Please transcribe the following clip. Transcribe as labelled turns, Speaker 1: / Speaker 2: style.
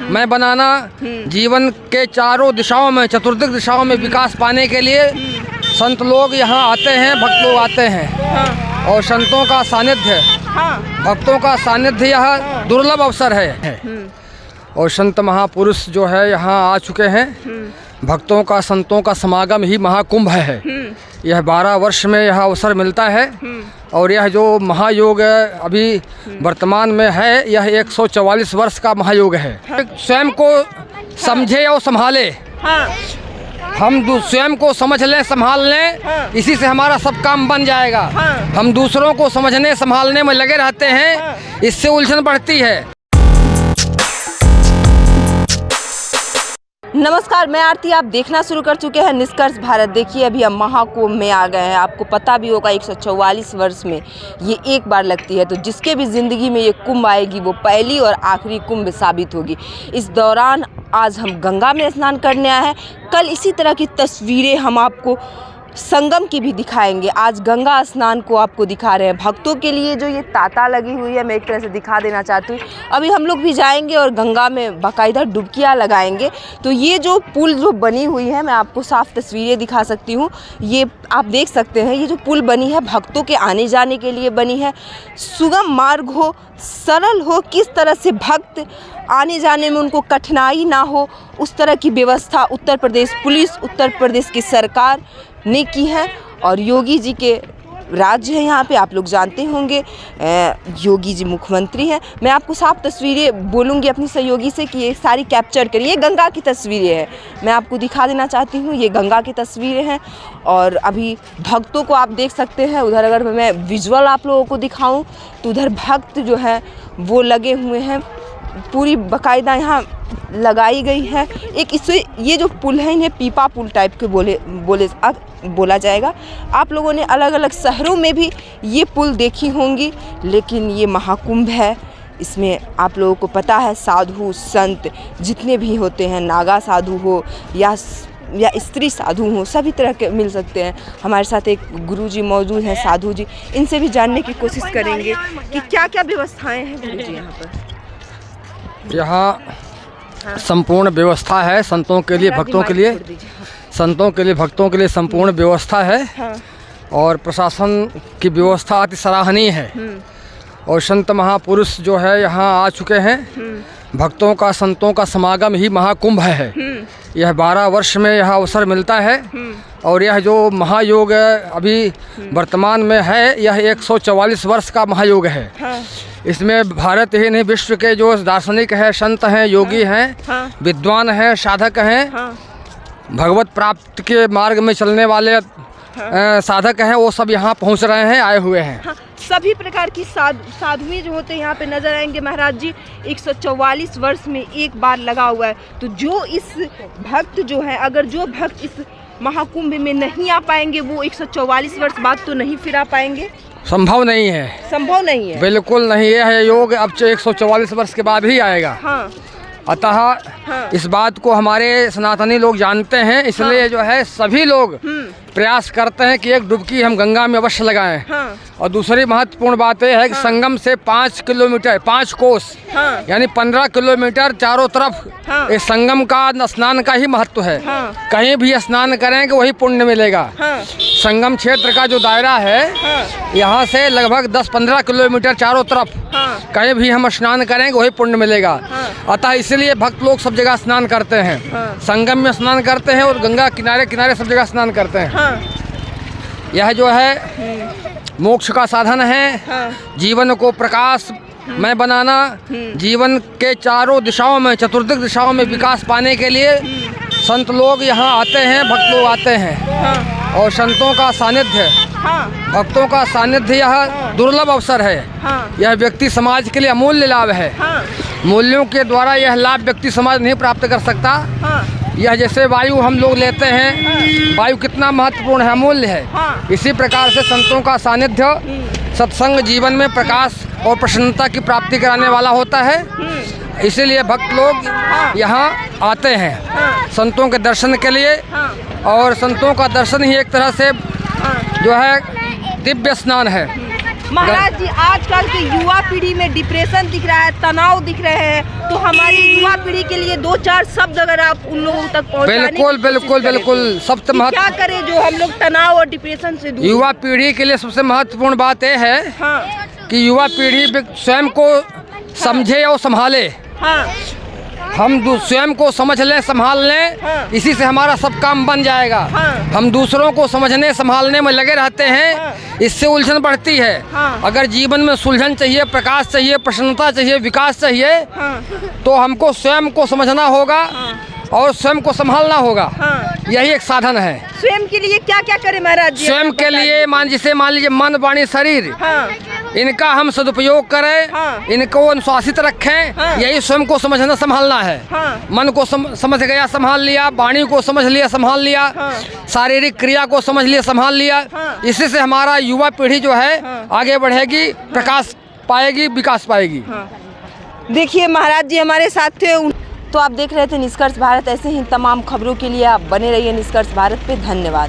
Speaker 1: मैं बनाना, जीवन के चारों दिशाओं में, चतुर्दिक दिशाओं में विकास पाने के लिए संत लोग यहाँ आते हैं, भक्त लोग आते हैं। और संतों का सानिध्य, भक्तों का सानिध्य यह दुर्लभ अवसर है। और संत महापुरुष जो है यहाँ आ चुके हैं। भक्तों का, संतों का समागम ही महाकुंभ है। यह 12 वर्ष में यह अवसर मिलता है। और यह जो महायोग अभी वर्तमान में है, यह 144 वर्ष का महायोग है। स्वयं को समझे और संभाले, हम स्वयं को समझ लें, संभाल लें, इसी से हमारा सब काम बन जाएगा। हम दूसरों को समझने संभालने में लगे रहते हैं, इससे उलझन बढ़ती है।
Speaker 2: नमस्कार, मैं आरती। आप देखना शुरू कर चुके हैं निष्कर्ष भारत। देखिए, अभी हम महाकुंभ में आ गए हैं। आपको पता भी होगा 144 वर्ष में ये एक बार लगती है, तो जिसके भी ज़िंदगी में ये कुंभ आएगी वो पहली और आखिरी कुंभ साबित होगी। इस दौरान आज हम गंगा में स्नान करने आए हैं। कल इसी तरह की तस्वीरें हम आपको संगम की भी दिखाएंगे। आज गंगा स्नान को आपको दिखा रहे हैं। भक्तों के लिए जो ये ताता लगी हुई है, मैं एक तरह से दिखा देना चाहती हूँ। अभी हम लोग भी जाएंगे और गंगा में बाकायदा डुबकियाँ लगाएंगे। तो ये जो पुल जो बनी हुई है, मैं आपको साफ तस्वीरें दिखा सकती हूँ। ये आप देख सकते हैं, ये जो पुल बनी है भक्तों के आने जाने के लिए बनी है। सुगम मार्ग हो, सरल हो, किस तरह से भक्त आने जाने में उनको कठिनाई ना हो, उस तरह की व्यवस्था उत्तर प्रदेश पुलिस, उत्तर प्रदेश की सरकार ने की है। और योगी जी के राज्य है यहाँ पे, आप लोग जानते होंगे, योगी जी मुख्यमंत्री हैं। मैं आपको साफ तस्वीरें बोलूँगी अपनी सहयोगी से कि ये सारी कैप्चर करिए। ये गंगा की तस्वीरें हैं, मैं आपको दिखा देना चाहती हूँ। ये गंगा की तस्वीरें हैं और अभी भक्तों को आप देख सकते हैं। उधर अगर मैं विजुअल आप लोगों को दिखाऊँ तो उधर भक्त जो है वो लगे हुए हैं। पूरी बाकायदा यहाँ लगाई गई है। एक इससे ये जो पुल है, इन्हें पीपा पुल टाइप के बोला जाएगा। आप लोगों ने अलग अलग शहरों में भी ये पुल देखी होंगी, लेकिन ये महाकुंभ है। इसमें आप लोगों को पता है, साधु संत जितने भी होते हैं, नागा साधु हो या स्त्री साधु हो, सभी तरह के मिल सकते हैं। हमारे साथ एक गुरुजी मौजूद हैं, साधु जी। इनसे भी जानने की कोशिश करेंगे कि क्या क्या व्यवस्थाएँ हैं गुरुजी यहाँ पर।
Speaker 1: यहाँ संपूर्ण व्यवस्था है संतों के लिए, भक्तों के लिए, संतों के लिए, भक्तों के लिए संपूर्ण व्यवस्था है। और प्रशासन की व्यवस्था अति सराहनीय है। और संत महापुरुष जो है यहाँ आ चुके हैं। भक्तों का, संतों का समागम ही महाकुंभ है। यह 12 वर्ष में यह अवसर मिलता है। और यह जो महायोग अभी वर्तमान में है, यह 144 वर्ष का महायोग है। इसमें भारत ही नहीं, विश्व के जो दार्शनिक हैं, संत हैं, योगी हैं, विद्वान हैं, साधक हैं, भगवत प्राप्त के मार्ग में चलने वाले साधक हैं, वो सब यहाँ पहुँच रहे हैं, आए हुए हैं।
Speaker 2: सभी प्रकार की साधुएं जो होते हैं यहाँ पे नजर आएंगे। महाराज जी 144 वर्ष में एक बार लगा हुआ है। तो जो इस भक्त जो है, अगर जो भक्त इस महाकुंभ में नहीं आ पाएंगे, वो 144 वर्ष बाद तो नहीं फिर आ पाएंगे।
Speaker 1: संभव नहीं है,
Speaker 2: संभव नहीं है,
Speaker 1: बिल्कुल नहीं। यह योग अब 144 वर्ष के बाद ही आएगा। अतः इस बात को हमारे सनातनी लोग जानते हैं, इसलिए जो है सभी लोग प्रयास करते हैं कि एक डुबकी हम गंगा में अवश्य लगाएं। और दूसरी महत्वपूर्ण बात यह है कि संगम से 5 किलोमीटर, 5 कोस यानी 15 किलोमीटर चारों तरफ इस संगम का स्नान का ही महत्व है। कहीं भी स्नान करेंगे वही पुण्य मिलेगा। संगम क्षेत्र का जो दायरा है, यहाँ से लगभग 10-15 किलोमीटर चारों तरफ कहीं भी हम स्नान करेंगे वही पुण्य मिलेगा। अतः इसलिए भक्त लोग सब जगह स्नान करते हैं, संगम में स्नान करते हैं और गंगा किनारे किनारे सब जगह स्नान करते हैं। यह जो है मोक्ष का साधन है। जीवन को प्रकाश में बनाना, जीवन के चारों दिशाओं में, चतुर्दिक दिशाओं में विकास पाने के लिए संत लोग यहाँ आते हैं, भक्त लोग आते हैं। और संतों का सानिध्य, भक्तों का सानिध्य यह दुर्लभ अवसर है। यह व्यक्ति समाज के लिए अमूल्य लाभ है। मूल्यों के द्वारा यह लाभ व्यक्ति समाज नहीं प्राप्त कर सकता। यह जैसे वायु हम लोग लेते हैं, वायु कितना महत्वपूर्ण है, अमूल्य है। इसी प्रकार से संतों का सानिध्य, सत्संग जीवन में प्रकाश और प्रसन्नता की प्राप्ति कराने वाला होता है। इसीलिए भक्त लोग यहाँ आते हैं संतों के दर्शन के लिए। और संतों का दर्शन ही एक तरह से जो है दिव्य स्नान है।
Speaker 2: महाराज जी, आजकल के युवा पीढ़ी में डिप्रेशन दिख रहा है, तनाव दिख रहे हैं, तो हमारी युवा पीढ़ी के लिए 2-4 शब्द अगर आप उन लोगों तक पहुंचाने की
Speaker 1: बिल्कुल
Speaker 2: कोशिश
Speaker 1: बिल्कुल
Speaker 2: करें
Speaker 1: बिल्कुल
Speaker 2: तो
Speaker 1: सबसे
Speaker 2: कि क्या करें जो हम लोग तनाव और डिप्रेशन से दूर?
Speaker 1: युवा पीढ़ी के लिए सबसे महत्वपूर्ण बात यह है
Speaker 2: हाँ
Speaker 1: कि युवा पीढ़ी स्वयं को समझे और संभाले।
Speaker 2: हाँ
Speaker 1: हम स्वयं को समझ लें, संभाल लें,
Speaker 2: हाँ।
Speaker 1: इसी से हमारा सब काम बन जाएगा।
Speaker 2: हाँ।
Speaker 1: हम दूसरों को समझने संभालने में लगे रहते हैं,
Speaker 2: हाँ।
Speaker 1: इससे उलझन बढ़ती है।
Speaker 2: हाँ।
Speaker 1: अगर जीवन में सुलझन चाहिए, प्रकाश चाहिए, प्रसन्नता चाहिए, विकास चाहिए,
Speaker 2: हाँ
Speaker 1: तो हमको स्वयं को समझना होगा और स्वयं को संभालना होगा।
Speaker 2: हाँ।
Speaker 1: यही एक साधन है।
Speaker 2: स्वयं के लिए क्या क्या करें महाराज जी?
Speaker 1: स्वयं के लिए मान लीजिए मन, वाणी, शरीर,
Speaker 2: हाँ
Speaker 1: इनका हम सदुपयोग करें,
Speaker 2: हाँ।
Speaker 1: इनको अनुशासित रखें,
Speaker 2: हाँ।
Speaker 1: यही स्वयं को समझना संभालना है।
Speaker 2: हाँ।
Speaker 1: मन को समझ गया, संभाल लिया, वाणी को समझ लिया, संभाल लिया,
Speaker 2: हाँ।
Speaker 1: शारीरिक क्रिया को समझ लिया, संभाल लिया।
Speaker 2: हाँ।
Speaker 1: इसी से हमारा युवा पीढ़ी जो है
Speaker 2: हाँ।
Speaker 1: आगे बढ़ेगी, प्रकाश पाएगी, विकास पाएगी।
Speaker 2: हाँ। देखिए महाराज जी हमारे साथ थे। तो आप देख रहे थे निष्कर्ष भारत। ऐसे ही तमाम खबरों के लिए आप बने रहिए निष्कर्ष भारत पे। धन्यवाद।